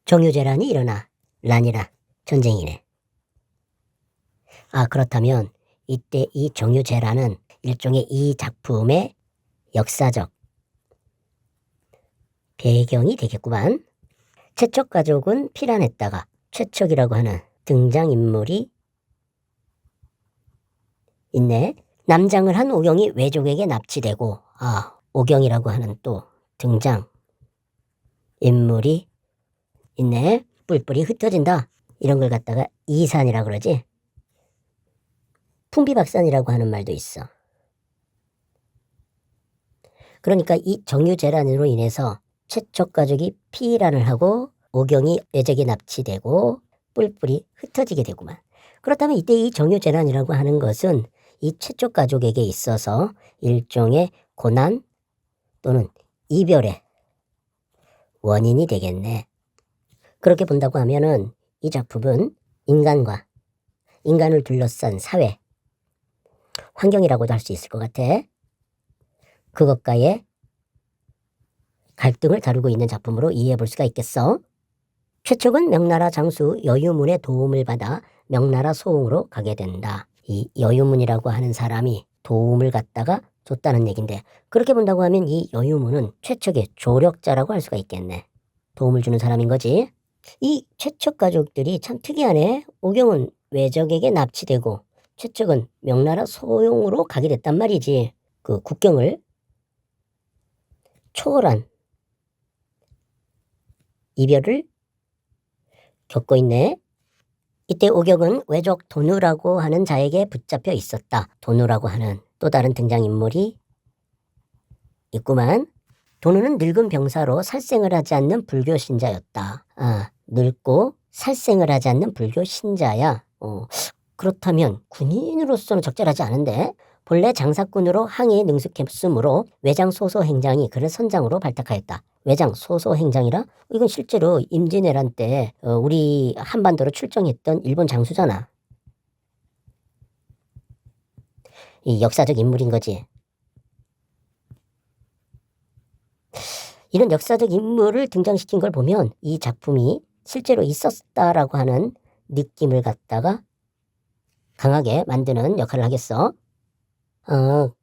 정유재란이 일어나. 란이라 전쟁이네. 그렇다면 이때 이 정유재란은 일종의 이 작품의 역사적 배경이 되겠구만. 최척가족은 피란했다가 최척이라고 하는 등장인물이 있네. 남장을 한 오경이 외족에게 납치되고 오경이라고 하는 또 등장인물이 있네. 뿔뿔이 흩어진다. 이런 걸 갖다가 이산이라고 그러지. 풍비박산이라고 하는 말도 있어. 그러니까 이 정유재란으로 인해서 최척가족이 피란을 하고 오경이 외적에 납치되고 뿔뿔이 흩어지게 되구만. 그렇다면 이때 이 정유재란이라고 하는 것은 이 최척가족에게 있어서 일종의 고난 또는 이별의 원인이 되겠네. 그렇게 본다고 하면은 이 작품은 인간과 인간을 둘러싼 사회, 환경이라고도 할 수 있을 것 같아. 그것과의 갈등을 다루고 있는 작품으로 이해해 볼 수가 있겠어. 최척은 명나라 장수 여유문의 도움을 받아 명나라 소흥으로 가게 된다. 이 여유문이라고 하는 사람이 도움을 갖다가 줬다는 얘긴데, 그렇게 본다고 하면 이 여유문은 최척의 조력자라고 할 수가 있겠네. 도움을 주는 사람인 거지. 이 최척 가족들이 참 특이하네. 오경은 외적에게 납치되고 최척은 명나라 소용으로 가게 됐단 말이지. 그 국경을 초월한 이별을 겪고 있네. 이때 오경은 외적 도누라고 하는 자에게 붙잡혀 있었다. 도누라고 하는 또 다른 등장인물이 있구만. 도누는 늙은 병사로 살생을 하지 않는 불교 신자였다. 늙고 살생을 하지 않는 불교 신자야. 그렇다면 군인으로서는 적절하지 않은데, 본래 장사꾼으로 항해에 능숙했으므로 외장 소소 행장이 그를 선장으로 발탁하였다. 외장 소소 행장이라? 이건 실제로 임진왜란 때 우리 한반도로 출정했던 일본 장수잖아. 이 역사적 인물인 거지. 이런 역사적 인물을 등장시킨 걸 보면 이 작품이 실제로 있었다라고 하는 느낌을 갖다가 강하게 만드는 역할을 하겠어.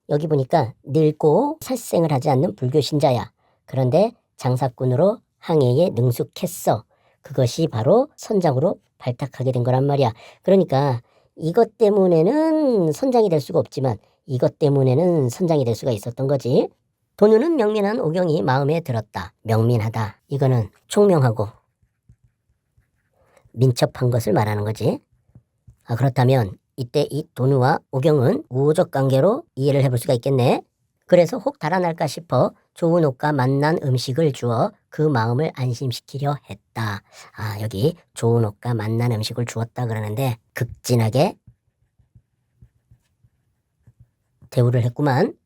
여기 보니까 늙고 살생을 하지 않는 불교 신자야. 그런데 장사꾼으로 항해에 능숙했어. 그것이 바로 선장으로 발탁하게 된 거란 말이야. 그러니까 이것 때문에는 선장이 될 수가 없지만 이것 때문에는 선장이 될 수가 있었던 거지. 도누는 명민한 오경이 마음에 들었다. 명민하다. 이거는 총명하고 민첩한 것을 말하는 거지. 그렇다면 이때 이 도누와 오경은 우호적 관계로 이해를 해볼 수가 있겠네. 그래서 혹 달아날까 싶어 좋은 옷과 맛난 음식을 주어 그 마음을 안심시키려 했다. 여기 좋은 옷과 맛난 음식을 주었다 그러는데 극진하게 대우를 했구만.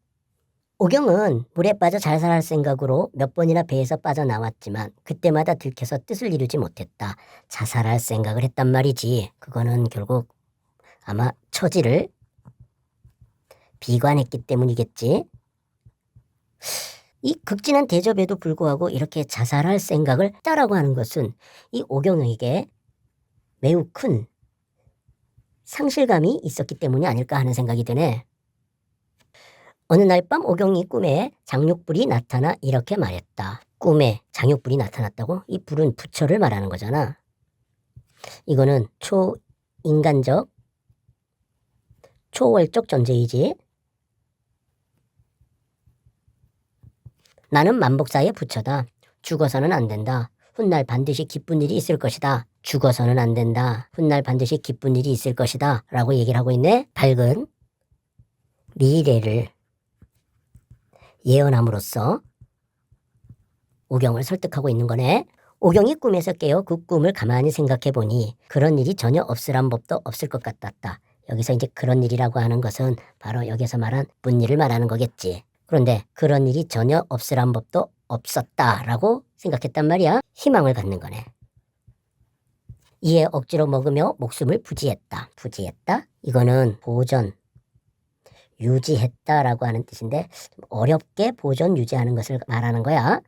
오경은 물에 빠져 잘 살 생각으로 몇 번이나 배에서 빠져나왔지만 그때마다 들켜서 뜻을 이루지 못했다. 자살할 생각을 했단 말이지. 그거는 결국 아마 처지를 비관했기 때문이겠지. 이 극진한 대접에도 불구하고 이렇게 자살할 생각을 했다라고 하는 것은 이 오경에게 매우 큰 상실감이 있었기 때문이 아닐까 하는 생각이 드네. 어느 날 밤 오경이 꿈에 장육불이 나타나 이렇게 말했다. 꿈에 장육불이 나타났다고? 이 불은 부처를 말하는 거잖아. 이거는 초인간적, 초월적 존재이지. 나는 만복사의 부처다. 죽어서는 안 된다. 훗날 반드시 기쁜 일이 있을 것이다. 죽어서는 안 된다. 훗날 반드시 기쁜 일이 있을 것이다. 라고 얘기를 하고 있네. 밝은 미래를 예언함으로써 오경을 설득하고 있는 거네. 오경이 꿈에서 깨어 그 꿈을 가만히 생각해 보니 그런 일이 전혀 없으란 법도 없을 것 같았다. 여기서 이제 그런 일이라고 하는 것은 바로 여기서 말한 나쁜 일을 말하는 거겠지. 그런데 그런 일이 전혀 없으란 법도 없었다라고 생각했단 말이야. 희망을 갖는 거네. 이에 억지로 먹으며 목숨을 부지했다. 부지했다? 이거는 보존, 유지했다라고 하는 뜻인데 좀 어렵게 보존, 유지하는 것을 말하는 거야.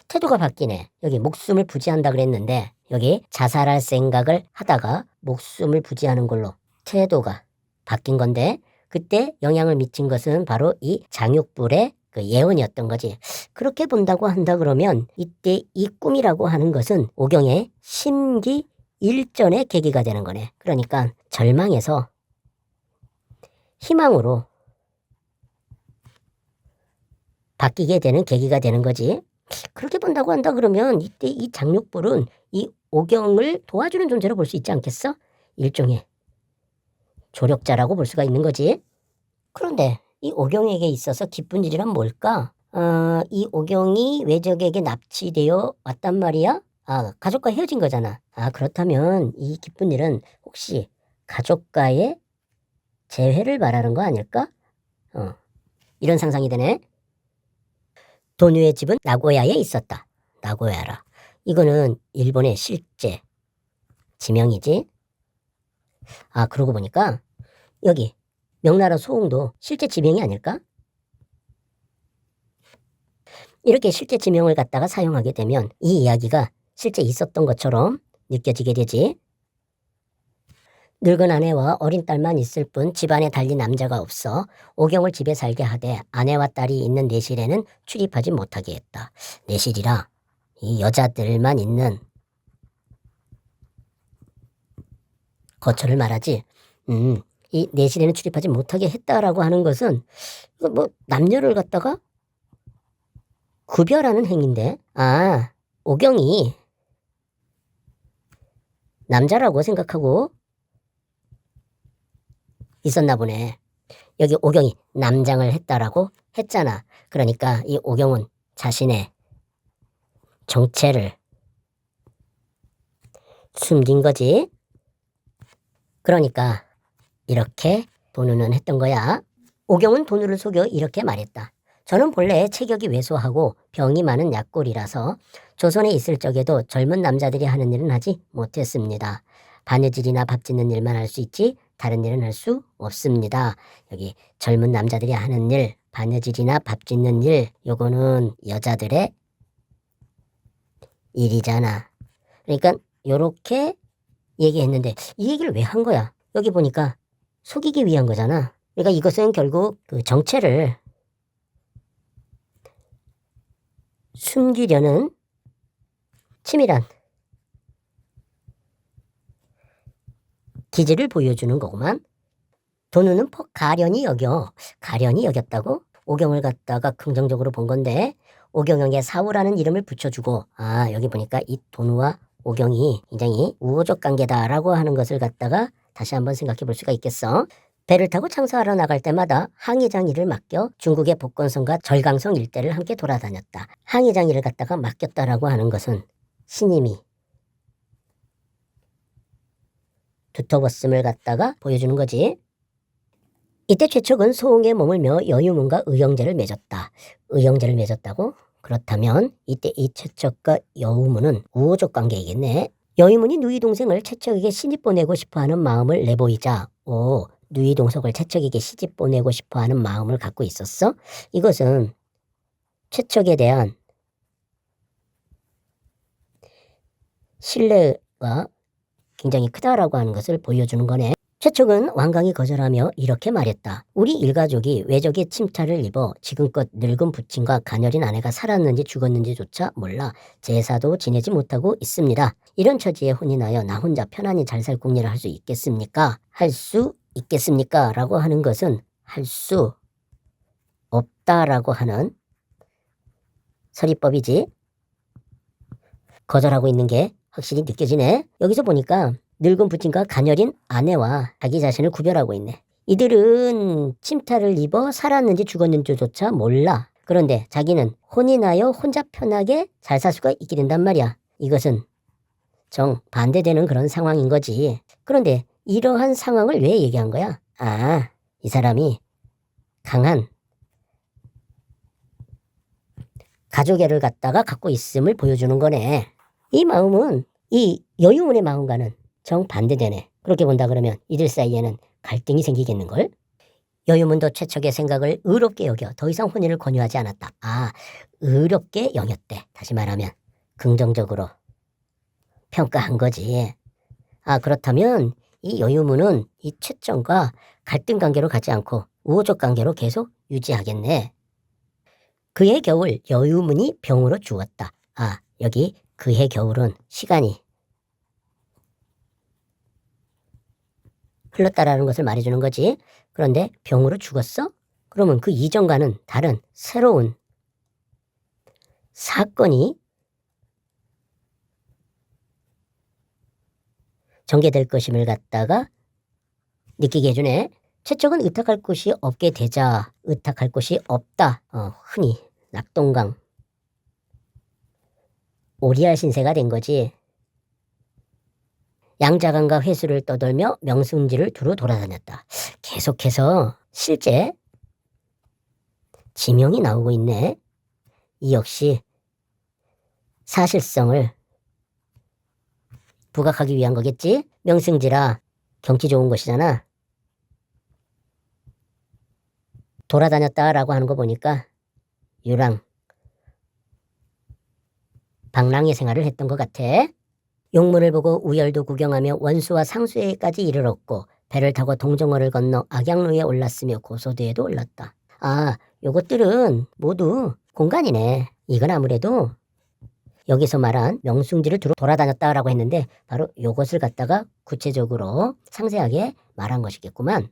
태도가 바뀌네. 여기 목숨을 부지한다 그랬는데 여기 자살할 생각을 하다가 목숨을 부지하는 걸로 태도가 바뀐 건데 그때 영향을 미친 것은 바로 이 장육불의 그 예언이었던 거지. 그렇게 본다고 한다 그러면 이때 이 꿈이라고 하는 것은 오경의 심기 일전의 계기가 되는 거네. 그러니까 절망에서 희망으로 바뀌게 되는 계기가 되는 거지. 그렇게 본다고 한다 그러면 이때 이 장육불은 이 오경을 도와주는 존재로 볼 수 있지 않겠어? 일종의 조력자라고 볼 수가 있는 거지. 그런데 이 오경에게 있어서 기쁜 일이란 뭘까? 이 오경이 외적에게 납치되어 왔단 말이야? 가족과 헤어진 거잖아. 그렇다면 이 기쁜 일은 혹시 가족과의 재회를 말하는 거 아닐까? 이런 상상이 되네. 도뉴의 집은 나고야에 있었다. 나고야라. 이거는 일본의 실제 지명이지. 그러고 보니까 여기 명나라 소홍도 실제 지명이 아닐까? 이렇게 실제 지명을 갖다가 사용하게 되면 이 이야기가 실제 있었던 것처럼 느껴지게 되지. 늙은 아내와 어린 딸만 있을 뿐 집안에 달린 남자가 없어 오경을 집에 살게 하되 아내와 딸이 있는 내실에는 출입하지 못하게 했다. 내실이라 이 여자들만 있는 거처를 말하지. 이 내실에는 출입하지 못하게 했다라고 하는 것은 이거 뭐 남녀를 갖다가 구별하는 행위인데 오경이 남자라고 생각하고 있었나 보네. 여기 오경이 남장을 했다라고 했잖아. 그러니까 이 오경은 자신의 정체를 숨긴 거지. 그러니까 이렇게 도누는 했던 거야. 오경은 도누를 속여 이렇게 말했다. 저는 본래 체격이 왜소하고 병이 많은 약골이라서 조선에 있을 적에도 젊은 남자들이 하는 일은 하지 못했습니다. 바느질이나 밥 짓는 일만 할 수 있지 다른 일은 할 수 없습니다. 여기 젊은 남자들이 하는 일, 바느질이나 밥 짓는 일, 요거는 여자들의 일이잖아. 그러니까 요렇게 얘기했는데 이 얘기를 왜 한 거야? 여기 보니까 속이기 위한 거잖아. 그러니까 이것은 결국 그 정체를 숨기려는 치밀한 기질을 보여주는 거구만. 도누는 가련히 여겼다고? 오경을 갖다가 긍정적으로 본 건데 오경에게 사우라는 이름을 붙여주고 여기 보니까 이 도누와 오경이 굉장히 우호적 관계다라고 하는 것을 갖다가 다시 한번 생각해 볼 수가 있겠어. 배를 타고 장사하러 나갈 때마다 항해장 일을 맡겨 중국의 복건성과 절강성 일대를 함께 돌아다녔다. 항해장 일을 갖다가 맡겼다라고 하는 것은 신임이 두터웠음을 갖다가 보여주는 거지. 이때 최척은 소홍의 몸을 며 여유문과 의형제를 맺었다. 의형제를 맺었다고? 그렇다면 이때 이 최척과 여우문은 우호적 관계이겠네. 여유문이 누이 동생을 최척에게 시집 보내고 싶어하는 마음을 내보이자 누이 동석을 최척에게 시집 보내고 싶어하는 마음을 갖고 있었어? 이것은 최척에 대한 신뢰가 굉장히 크다라고 하는 것을 보여주는 거네. 최척은 완강히 거절하며 이렇게 말했다. 우리 일가족이 외적의 침탈을 입어 지금껏 늙은 부친과 가녀린 아내가 살았는지 죽었는지조차 몰라 제사도 지내지 못하고 있습니다. 이런 처지에 혼인하여 나 혼자 편안히 잘 살 궁리를 할 수 있겠습니까? 할 수 있겠습니까? 라고 하는 것은 할 수 없다라고 하는 서리법이지. 거절하고 있는 게 확실히 느껴지네. 여기서 보니까 늙은 부친과 가녀린 아내와 자기 자신을 구별하고 있네. 이들은 침탈을 입어 살았는지 죽었는지조차 몰라. 그런데 자기는 혼인하여 혼자 편하게 잘 살 수가 있게 된단 말이야. 이것은 정반대되는 그런 상황인 거지. 그런데 이러한 상황을 왜 얘기한 거야? 이 사람이 강한 가족애를 갖다가 갖고 있음을 보여주는 거네. 이 마음은 이 여유문의 마음과는 정반대되네. 그렇게 본다 그러면 이들 사이에는 갈등이 생기겠는걸? 여유문도 최척의 생각을 의롭게 여겨 더 이상 혼인을 권유하지 않았다. 의롭게 여겼대. 다시 말하면 긍정적으로 평가한 거지. 그렇다면 이 여유문은 이 최정과 갈등 관계로 가지 않고 우호적 관계로 계속 유지하겠네. 그해 겨울 여유문이 병으로 죽었다. 여기 그해 겨울은 시간이 흘렀다라는 것을 말해주는 거지. 그런데 병으로 죽었어? 그러면 그 이전과는 다른 새로운 사건이 전개될 것임을 갖다가 느끼게 해주네. 최척은 의탁할 곳이 없게 되자 의탁할 곳이 없다. 흔히 낙동강 오리알 신세가 된 거지. 양자강과 회수를 떠돌며 명승지를 두루 돌아다녔다. 계속해서 실제 지명이 나오고 있네. 이 역시 사실성을 부각하기 위한 거겠지? 명승지라 경치 좋은 곳이잖아. 돌아다녔다라고 하는 거 보니까 유랑, 방랑의 생활을 했던 것 같아. 용문을 보고 우열도 구경하며 원수와 상수에까지 이르렀고 배를 타고 동정어를 건너 악양루에 올랐으며 고소대에도 올랐다. 요것들은 모두 공간이네. 이건 아무래도 여기서 말한 명승지를 두루 돌아다녔다라고 했는데 바로 요것을 갖다가 구체적으로 상세하게 말한 것이겠구만.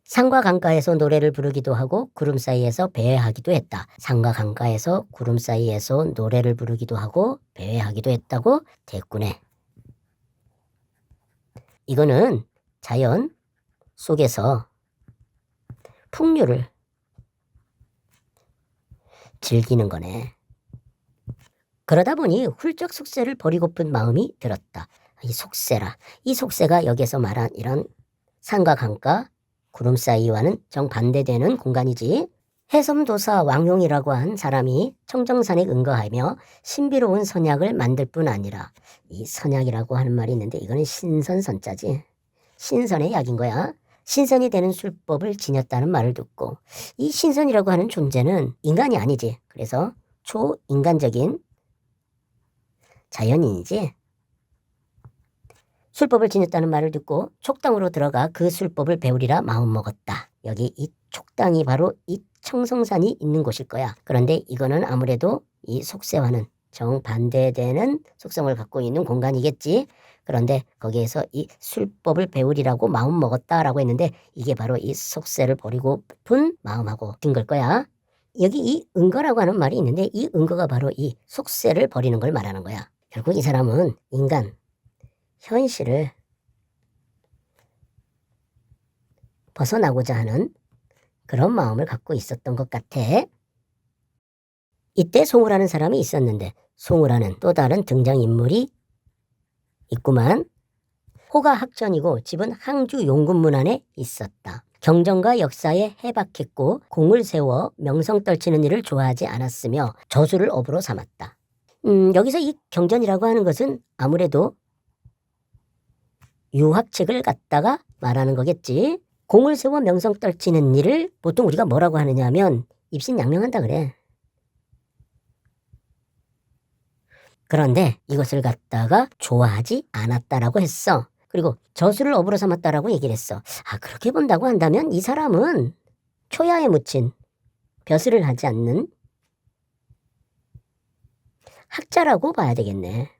산과 강가에서 노래를 부르기도 하고 구름 사이에서 배회하기도 했다. 산과 강가에서 구름 사이에서 노래를 부르기도 하고 배회하기도 했다고 됐구네. 이거는 자연 속에서 풍류를 즐기는 거네. 그러다 보니 훌쩍 속세를 버리고픈 마음이 들었다. 이 속세라. 이 속세가 여기서 말한 이런 산과 강가, 구름 사이와는 정반대되는 공간이지. 해섬도사 왕용이라고 한 사람이 청정산에 은거하며 신비로운 선약을 만들 뿐 아니라 이 선약이라고 하는 말이 있는데 이거는 신선선자지. 신선의 약인 거야. 신선이 되는 술법을 지녔다는 말을 듣고 이 신선이라고 하는 존재는 인간이 아니지. 그래서 초인간적인 자연인이지. 술법을 지녔다는 말을 듣고 촉당으로 들어가 그 술법을 배우리라 마음먹었다. 여기 이 촉당이 바로 이 청성산이 있는 곳일 거야. 그런데 이거는 아무래도 이 속세와는 정반대되는 속성을 갖고 있는 공간이겠지. 그런데 거기에서 이 술법을 배우리라고 마음먹었다라고 했는데 이게 바로 이 속세를 버리고픈 마음하고 든 걸 거야. 여기 이 은거라고 하는 말이 있는데 이 은거가 바로 이 속세를 버리는 걸 말하는 거야. 결국 이 사람은 인간, 현실을 벗어나고자 하는 그런 마음을 갖고 있었던 것 같아. 이때 송우라는 사람이 있었는데 송우라는 또 다른 등장인물이 있구만. 호가 학전이고 집은 항주 용군문 안에 있었다. 경전과 역사에 해박했고 공을 세워 명성 떨치는 일을 좋아하지 않았으며 저술을 업으로 삼았다. 여기서 이 경전이라고 하는 것은 아무래도 유학책을 갖다가 말하는 거겠지. 공을 세워 명성 떨치는 일을 보통 우리가 뭐라고 하느냐 하면 입신양명한다 그래. 그런데 이것을 갖다가 좋아하지 않았다라고 했어. 그리고 저술을 업으로 삼았다라고 얘기를 했어. 그렇게 본다고 한다면 이 사람은 초야에 묻힌 벼슬을 하지 않는 학자라고 봐야 되겠네.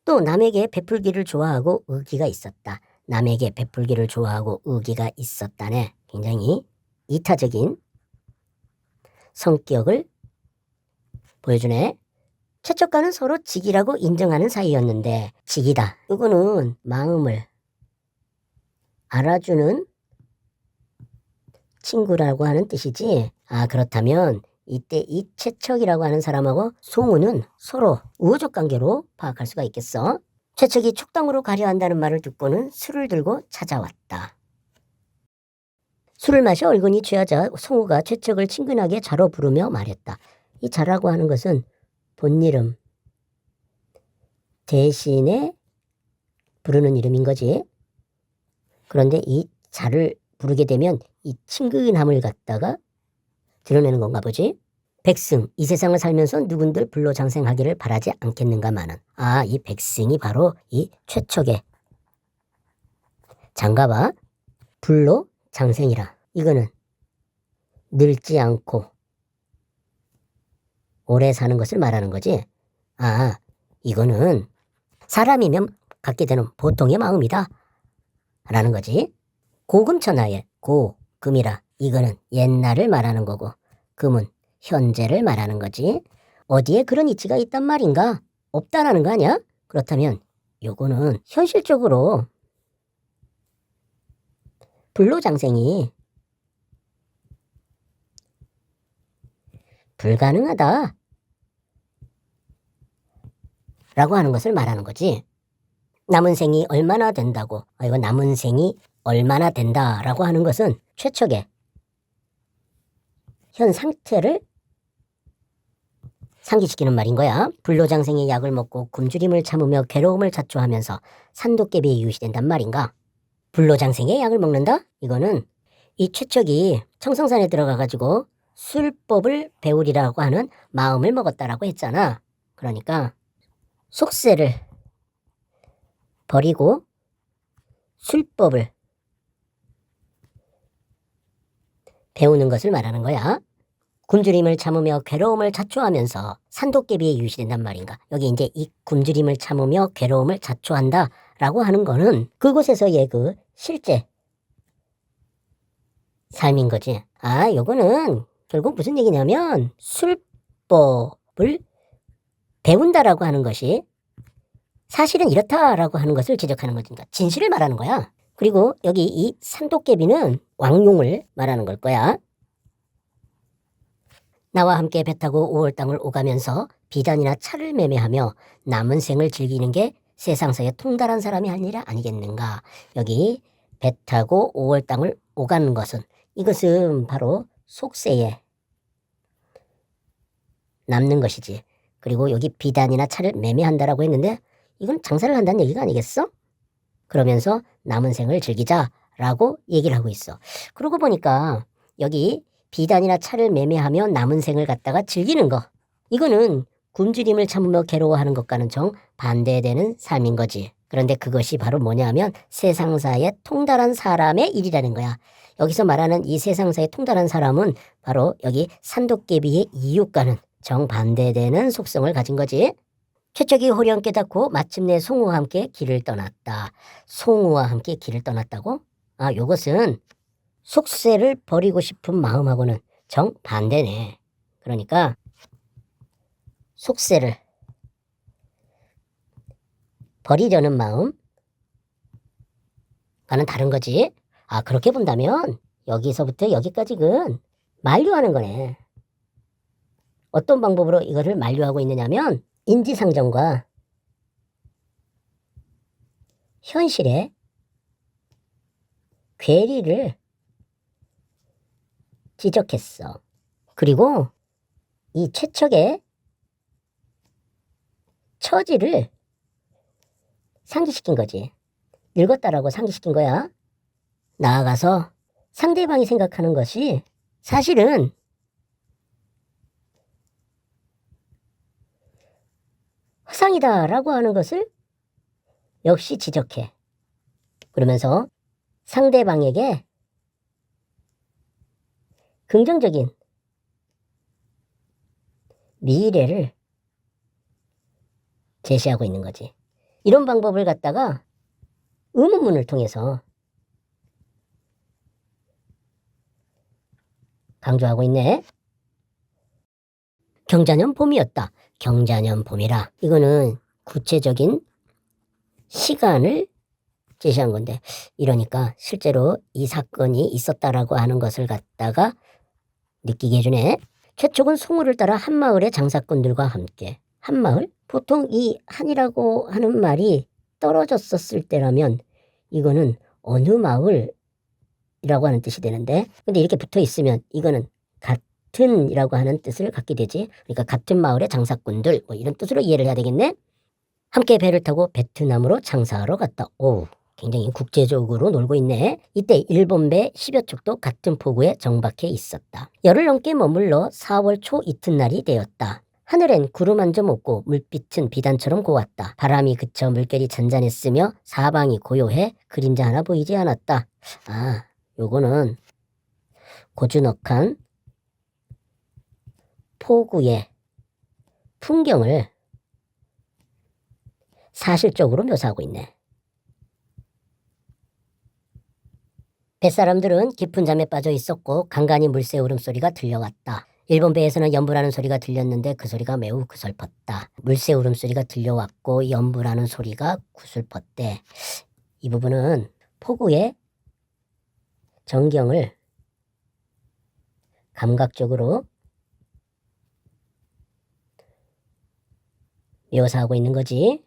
또 남에게 베풀기를 좋아하고 의기가 있었다. 남에게 베풀기를 좋아하고 의기가 있었다네. 굉장히 이타적인 성격을 보여주네. 최척과는 서로 직이라고 인정하는 사이였는데 직이다. 이거는 마음을 알아주는 친구라고 하는 뜻이지. 그렇다면 이때 이 최척이라고 하는 사람하고 송우는 서로 우호적 관계로 파악할 수가 있겠어. 최척이 촉당으로 가려 한다는 말을 듣고는 술을 들고 찾아왔다. 술을 마셔 얼굴이 취하자 송우가 최척을 친근하게 자로 부르며 말했다. 이 자라고 하는 것은 본이름 대신에 부르는 이름인 거지. 그런데 이 자를 부르게 되면 이 친근함을 갖다가 드러내는 건가 보지. 백승, 이 세상을 살면서 누군들 불로장생하기를 바라지 않겠는가마는. 아, 이 백승이 바로 이 최척의 장가와 불로장생이라. 이거는 늙지 않고 오래 사는 것을 말하는 거지. 아, 이거는 사람이면 갖게 되는 보통의 마음이다 라는 거지. 고금천하에 고금이라. 이거는 옛날을 말하는 거고 금은 현재를 말하는 거지. 어디에 그런 이치가 있단 말인가? 없다라는 거 아니야? 그렇다면 요거는 현실적으로 불로장생이 불가능하다 라고 하는 것을 말하는 거지. 남은 생이 얼마나 된다고, 이거 남은 생이 얼마나 된다라고 하는 것은 최척의 현 상태를 상기시키는 말인 거야. 불로장생의 약을 먹고 굶주림을 참으며 괴로움을 자초하면서 산도깨비에 이웃이된단 말인가. 불로장생의 약을 먹는다? 이거는 이 최척이 청성산에 들어가가지고 술법을 배우리라고 하는 마음을 먹었다라고 했잖아. 그러니까 속세를 버리고 술법을 배우는 것을 말하는 거야. 굶주림을 참으며 괴로움을 자초하면서 산도깨비에 이웃이된단 말인가. 여기 이제 이 굶주림을 참으며 괴로움을 자초한다 라고 하는 거는 그곳에서의 그 실제 삶인 거지. 아, 요거는 결국 무슨 얘기냐면 술법을 배운다라고 하는 것이 사실은 이렇다라고 하는 것을 지적하는 거니까 진실을 말하는 거야. 그리고 여기 이 산도깨비는 왕용을 말하는 걸 거야. 나와 함께 배 타고 5월 땅을 오가면서 비단이나 차를 매매하며 남은 생을 즐기는 게 세상서에 통달한 사람이 할 일 아니겠는가. 여기 배 타고 5월 땅을 오가는 것은 이것은 바로 속세에 남는 것이지. 그리고 여기 비단이나 차를 매매한다라고 했는데 이건 장사를 한다는 얘기가 아니겠어? 그러면서 남은 생을 즐기자라고 얘기를 하고 있어. 그러고 보니까 여기 비단이나 차를 매매하며 남은 생을 갖다가 즐기는 거. 이거는 굶주림을 참으며 괴로워하는 것과는 정반대되는 삶인 거지. 그런데 그것이 바로 뭐냐면 세상사에 통달한 사람의 일이라는 거야. 여기서 말하는 이 세상사에 통달한 사람은 바로 여기 산도깨비의 이웃과는 정반대되는 속성을 가진 거지. 최척이 호령 깨닫고 마침내 송우와 함께 길을 떠났다. 송우와 함께 길을 떠났다고? 아, 요것은 속세를 버리고 싶은 마음하고는 정반대네. 그러니까 속세를 버리려는 마음과는 다른 거지. 아, 그렇게 본다면 여기서부터 여기까지는 만류하는 거네. 어떤 방법으로 이거를 만류하고 있느냐면 인지상정과 현실의 괴리를 지적했어. 그리고 이 최척의 처지를 상기시킨 거지. 늙었다라고 상기시킨 거야. 나아가서 상대방이 생각하는 것이 사실은 허상이다라고 하는 것을 역시 지적해. 그러면서 상대방에게 긍정적인 미래를 제시하고 있는 거지. 이런 방법을 갖다가 의문문을 통해서 강조하고 있네. 경자년 봄이었다. 경자년 봄이라. 이거는 구체적인 시간을 제시한 건데 이러니까 실제로 이 사건이 있었다라고 하는 것을 갖다가 느끼게 해주네. 최촉은 송우를 따라 한마을의 장사꾼들과 함께. 한마을? 보통 이 한이라고 하는 말이 떨어졌었을 때라면 이거는 어느 마을이라고 하는 뜻이 되는데 근데 이렇게 붙어 있으면 이거는 같은이라고 하는 뜻을 갖게 되지. 그러니까 같은 마을의 장사꾼들 뭐 이런 뜻으로 이해를 해야 되겠네. 함께 배를 타고 베트남으로 장사하러 갔다. 오, 굉장히 국제적으로 놀고 있네. 이때 일본 배 10여 척도 같은 포구에 정박해 있었다. 열흘 넘게 머물러 4월 초 이튿날이 되었다. 하늘엔 구름 한 점 없고 물빛은 비단처럼 고왔다. 바람이 그쳐 물결이 잔잔했으며 사방이 고요해 그림자 하나 보이지 않았다. 아, 요거는 고즈넉한 포구의 풍경을 사실적으로 묘사하고 있네. 뱃사람들은 깊은 잠에 빠져 있었고 간간히 물새 울음소리가 들려왔다. 일본 배에서는 연불하는 소리가 들렸는데 그 소리가 매우 구슬펐다. 물새 울음소리가 들려왔고 연불하는 소리가 구슬펐대. 이 부분은 포구의 전경을 감각적으로 묘사하고 있는 거지.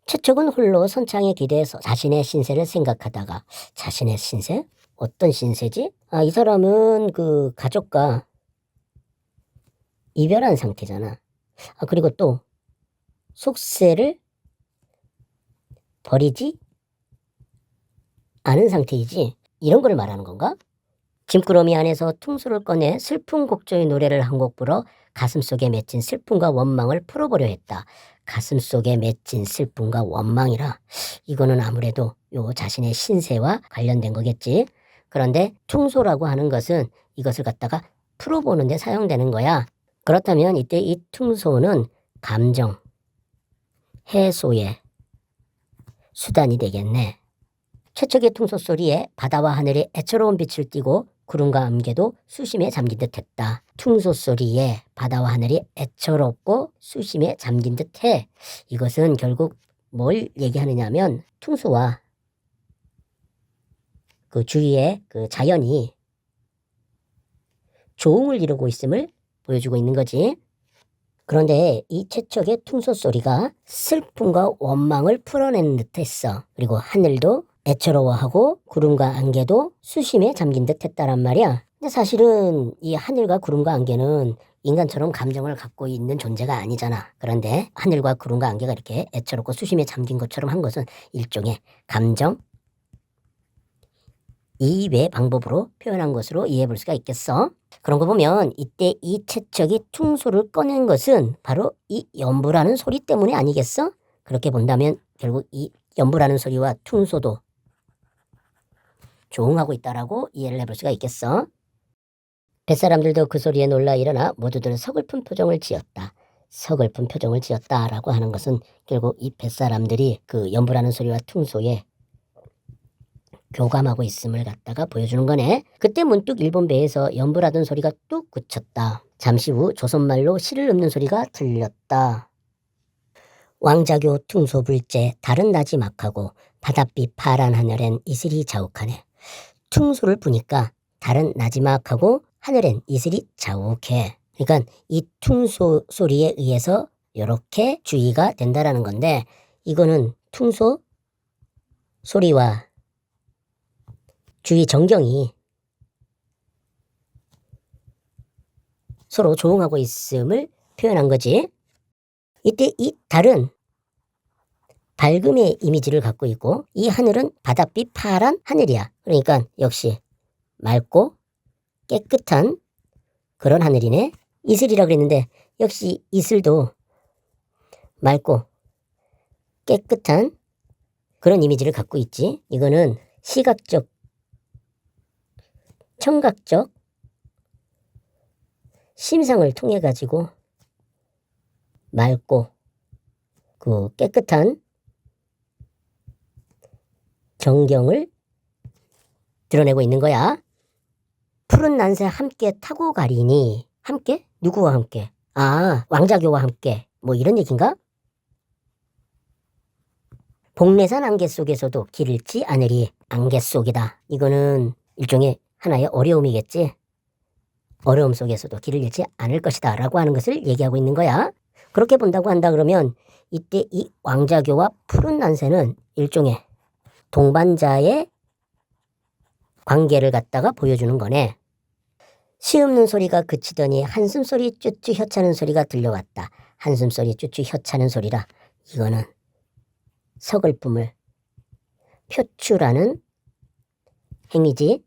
최척은 홀로 선창에 기대서 자신의 신세를 생각하다가 자신의 신세? 어떤 신세지? 아, 이 사람은 그 가족과 이별한 상태잖아. 아, 그리고 또 속세를 버리지 않은 상태이지. 이런 걸 말하는 건가? 짐꾸러미 안에서 퉁소를 꺼내 슬픈 곡조의 노래를 한 곡 불어 가슴속에 맺힌 슬픔과 원망을 풀어보려 했다. 가슴속에 맺힌 슬픔과 원망이라 이거는 아무래도 요 자신의 신세와 관련된 거겠지. 그런데 퉁소라고 하는 것은 이것을 갖다가 풀어보는 데 사용되는 거야. 그렇다면 이때 이 퉁소는 감정 해소의 수단이 되겠네. 최척의 퉁소 소리에 바다와 하늘이 애처로운 빛을 띠고 구름과 안개도 수심에 잠긴 듯했다. 퉁소 소리에 바다와 하늘이 애처롭고 수심에 잠긴 듯해. 이것은 결국 뭘 얘기하느냐면 퉁소와 그 주위의 그 자연이 조응을 이루고 있음을 보여주고 있는 거지. 그런데 이 최척의 퉁소 소리가 슬픔과 원망을 풀어내는 듯했어. 그리고 하늘도 애처로워하고 구름과 안개도 수심에 잠긴 듯 했다란 말이야. 근데 사실은 이 하늘과 구름과 안개는 인간처럼 감정을 갖고 있는 존재가 아니잖아. 그런데 하늘과 구름과 안개가 이렇게 애처롭고 수심에 잠긴 것처럼 한 것은 일종의 감정 이외의 방법으로 표현한 것으로 이해해 볼 수가 있겠어. 그런 거 보면 이때 이 채척이 퉁소를 꺼낸 것은 바로 이 연부라는 소리 때문에 아니겠어? 그렇게 본다면 결국 이 연부라는 소리와 퉁소도 조응하고 있다라고 이해를 해볼 수가 있겠어. 뱃사람들도 그 소리에 놀라 일어나 모두들 서글픈 표정을 지었다. 서글픈 표정을 지었다라고 하는 것은 결국 이 뱃사람들이 그 연부라는 소리와 퉁소에 교감하고 있음을 갖다가 보여주는 거네. 그때 문득 일본 배에서 연부라던 소리가 뚝 그쳤다. 잠시 후 조선말로 시를 읊는 소리가 들렸다. 왕자교 퉁소불제 달은 나지막하고 바닷빛 파란 하늘엔 이슬이 자욱하네. 퉁소를 부니까 달은 나지막하고 하늘엔 이슬이 자욱해. 그러니까 이 퉁소 소리에 의해서 이렇게 주의가 된다라는 건데 이거는 퉁소 소리와 주위 전경이 서로 조응하고 있음을 표현한 거지. 이때 이 달은 밝음의 이미지를 갖고 있고 이 하늘은 바닷빛 파란 하늘이야. 그러니까 역시 맑고 깨끗한 그런 하늘이네. 이슬이라 그랬는데 역시 이슬도 맑고 깨끗한 그런 이미지를 갖고 있지. 이거는 시각적, 청각적 심상을 통해 가지고 맑고 그 깨끗한 전경을 드러내고 있는 거야. 푸른 난새 함께 타고 가리니 함께? 누구와 함께? 아, 왕자교와 함께. 뭐 이런 얘기인가? 복례산 안개 속에서도 길 잃지 않으리. 안개 속이다. 이거는 일종의 하나의 어려움이겠지. 어려움 속에서도 길을 잃지 않을 것이다 라고 하는 것을 얘기하고 있는 거야. 그렇게 본다고 한다 그러면 이때 이 왕자교와 푸른 난새는 일종의 동반자의 관계를 갖다가 보여주는 거네. 시 읊는 소리가 그치더니 한숨소리 쭈쭈 혀차는 소리가 들려왔다. 한숨소리 쭈쭈 혀차는 소리라 이거는 서글픔을 표출하는 행위지.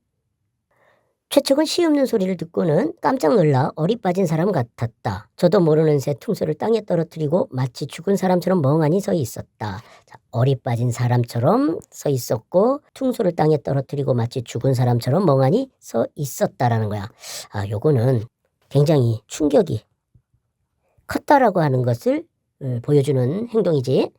최측은 시 없는 소리를 듣고는 깜짝 놀라 어리 빠진 사람 같았다. 저도 모르는 새 퉁소를 땅에 떨어뜨리고 마치 죽은 사람처럼 멍하니 서 있었다. 자, 어리 빠진 사람처럼 서 있었고 퉁소를 땅에 떨어뜨리고 마치 죽은 사람처럼 멍하니 서 있었다라는 거야. 요거는 굉장히 충격이 컸다라고 하는 것을 보여주는 행동이지.